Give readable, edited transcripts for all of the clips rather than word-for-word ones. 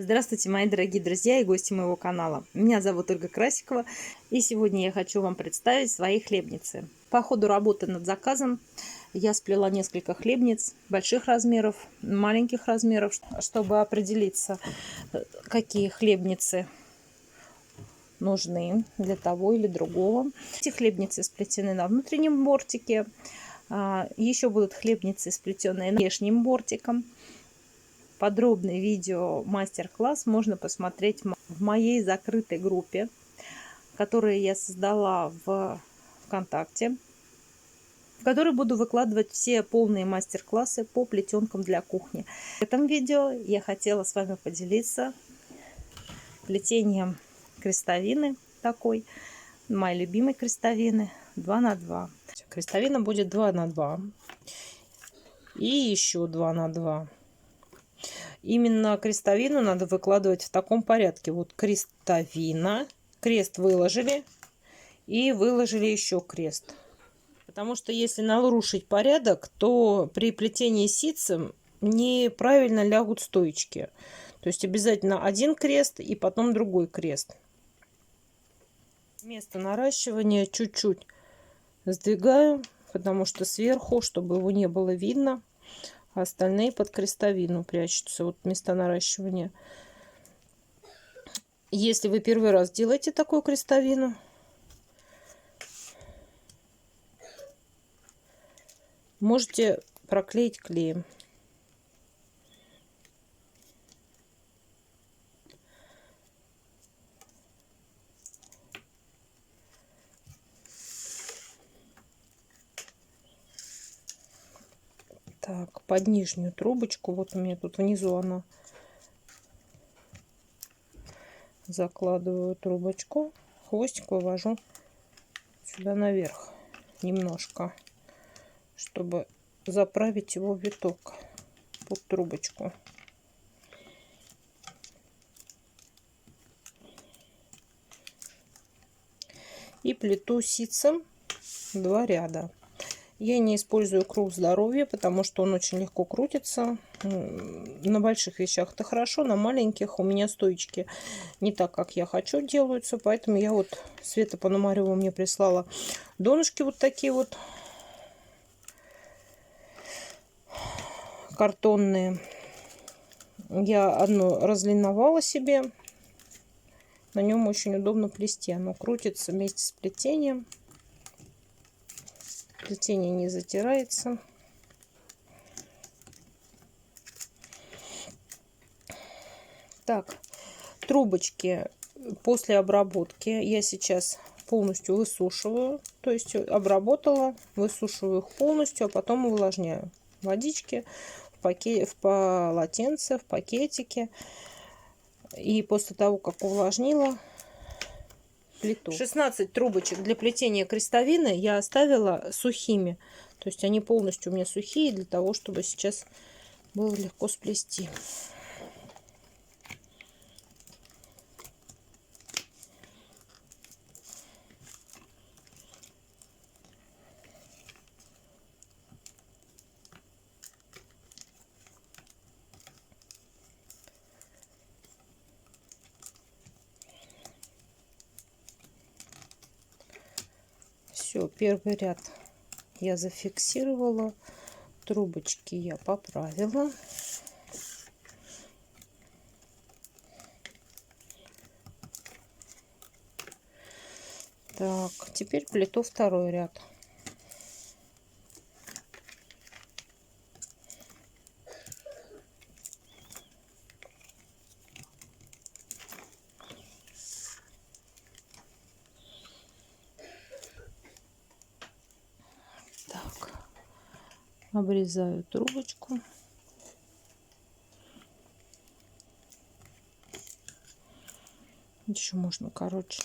Здравствуйте, мои дорогие друзья и гости моего канала. Меня зовут Ольга Красикова, и сегодня я хочу вам представить свои хлебницы. По ходу работы над заказом я сплела несколько хлебниц больших размеров, маленьких размеров, чтобы определиться, какие хлебницы нужны для того или другого. Эти хлебницы сплетены на внутреннем бортике, еще будут хлебницы, сплетенные внешним бортиком. Подробный видео мастер-класс можно посмотреть в моей закрытой группе, которую я создала в ВКонтакте, в которой буду выкладывать все полные мастер-классы по плетенкам для кухни. В этом видео я хотела с вами поделиться плетением крестовины такой, моей любимой крестовины 2 на 2. Крестовина будет 2 на 2 и еще 2 на 2. Именно крестовину надо выкладывать в таком порядке. Вот крестовина, крест выложили и выложили еще крест. Потому что если нарушить порядок, то при плетении ситцем неправильно лягут стоечки. То есть обязательно один крест и потом другой крест. Место наращивания чуть-чуть сдвигаю, потому что сверху, чтобы его не было видно. А остальные под крестовину прячутся. Вот места наращивания. Если вы первый раз делаете такую крестовину, можете проклеить клеем. Так, под нижнюю трубочку, вот у меня тут внизу она, закладываю трубочку, хвостик вывожу сюда наверх немножко, чтобы заправить его в виток под трубочку. И плету ситцем 2 ряда. Я не использую круг здоровья, потому что он очень легко крутится. На больших вещах это хорошо, на маленьких у меня стоечки не так, как я хочу, делаются. Поэтому я вот, Света Пономарева мне прислала донышки вот такие вот картонные. Я одно разлиновала себе. На нем очень удобно плести. Оно крутится вместе с плетением. Плетение не затирается. Так, трубочки после обработки я сейчас полностью высушиваю. То есть обработала, высушиваю их полностью, а потом увлажняю. Водички в полотенце, в пакетике. И после того, как увлажнила, плиту. 16 трубочек для плетения крестовины я оставила сухими. То есть они полностью у меня сухие, для того, чтобы сейчас было легко сплести. Все, первый ряд я зафиксировала, трубочки я поправила. Так, теперь плету второй ряд. Так, обрезаю трубочку. Еще можно короче.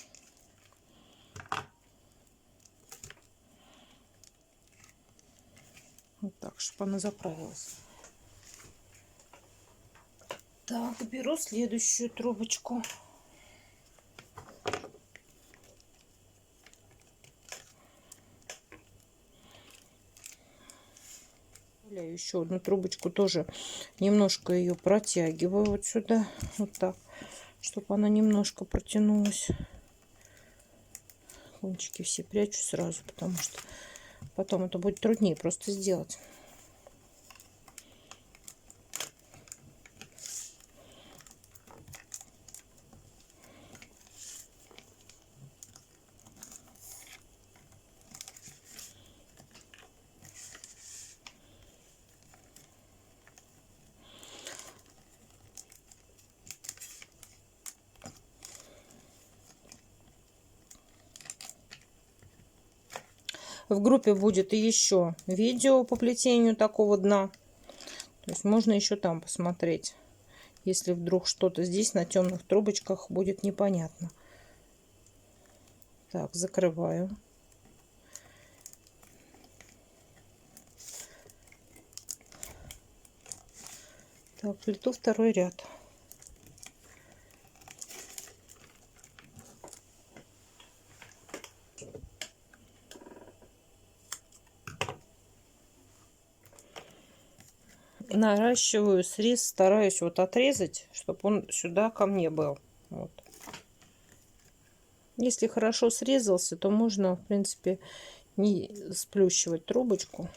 Вот так, чтобы она заправилась. Так, беру следующую трубочку. еще одну трубочку, тоже немножко ее протягиваю вот сюда, вот так, чтобы она немножко протянулась. Кончики все прячу сразу, потому что потом это будет труднее просто сделать. В группе будет и еще видео по плетению такого дна. То есть можно еще там посмотреть, если вдруг что-то здесь на темных трубочках будет непонятно. Так, закрываю. Так, плету второй ряд. Наращиваю срез, стараюсь вот отрезать, чтобы он сюда ко мне был. Вот. Если хорошо срезался, то можно, в принципе, не сплющивать трубочку.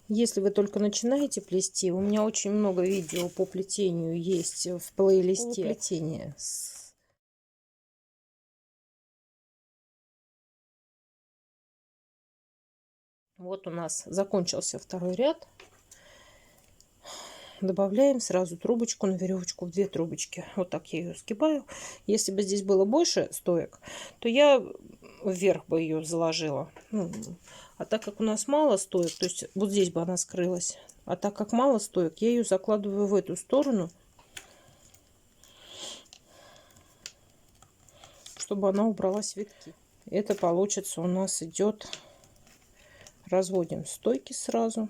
Если вы только начинаете плести, у меня очень много видео по плетению есть в плейлисте плетения. Вот у нас закончился второй ряд. Добавляем сразу трубочку на веревочку в 2 трубочки. Вот так я ее сгибаю. Если бы здесь было больше стоек, то я вверх бы ее заложила. А так как у нас мало стоек, то есть вот здесь бы она скрылась. А так как мало стоек, я ее закладываю в эту сторону, чтобы она убралась в витки. Это получится у нас идет. Разводим стойки сразу.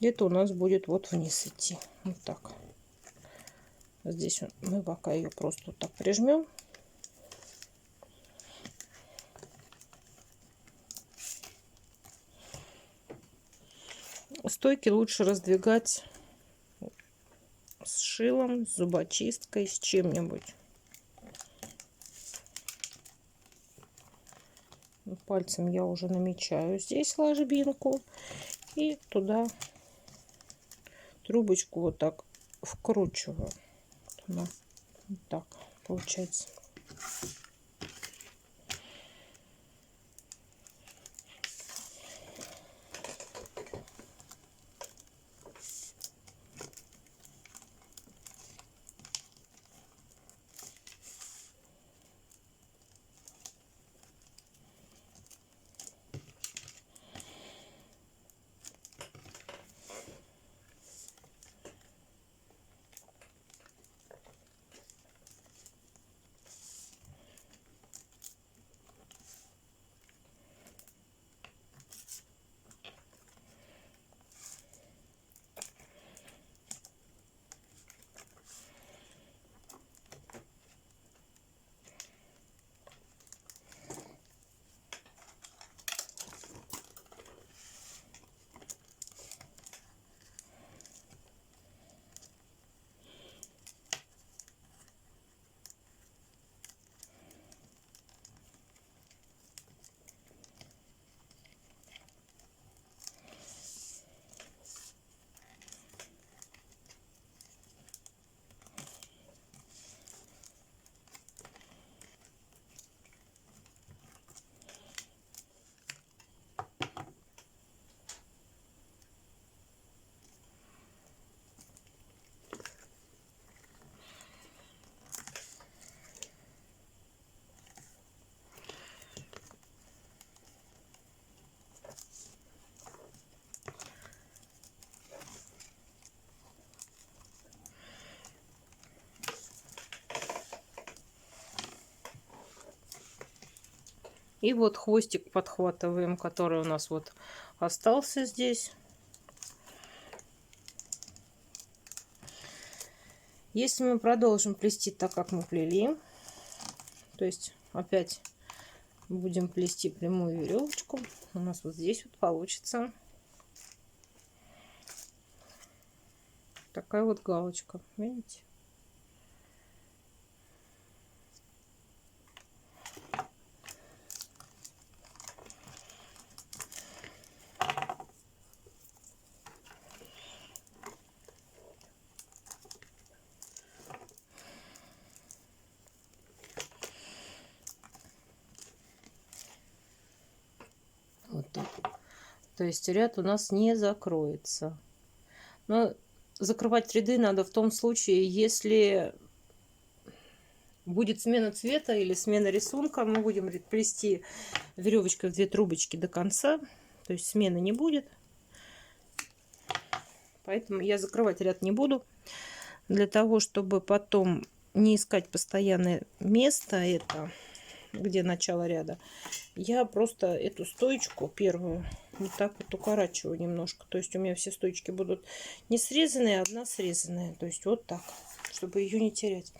Это у нас будет вот вниз идти. Вот так. Здесь мы пока ее просто вот так прижмем. Стойки лучше раздвигать с шилом, с зубочисткой, с чем-нибудь. Пальцем я уже намечаю здесь ложбинку и туда трубочку вот так вкручиваю. Вот так получается. И вот хвостик подхватываем, который у нас вот остался здесь. Если мы продолжим плести так, как мы плели, то есть опять Будем плести прямую веревочку. У нас вот здесь вот получится такая вот галочка, видите? Вот так. То есть ряд у нас не закроется. Но закрывать ряды надо в том случае, если будет смена цвета или смена рисунка. Мы будем плести веревочкой в 2 трубочки до конца. То есть смены не будет. Поэтому я закрывать ряд не буду. Для того, чтобы потом не искать постоянное место, это где начало ряда, я просто эту стоечку первую вот так вот укорачиваю немножко. То есть у меня все стоечки будут не срезанные, а одна срезанная. То есть вот так, чтобы ее не терять.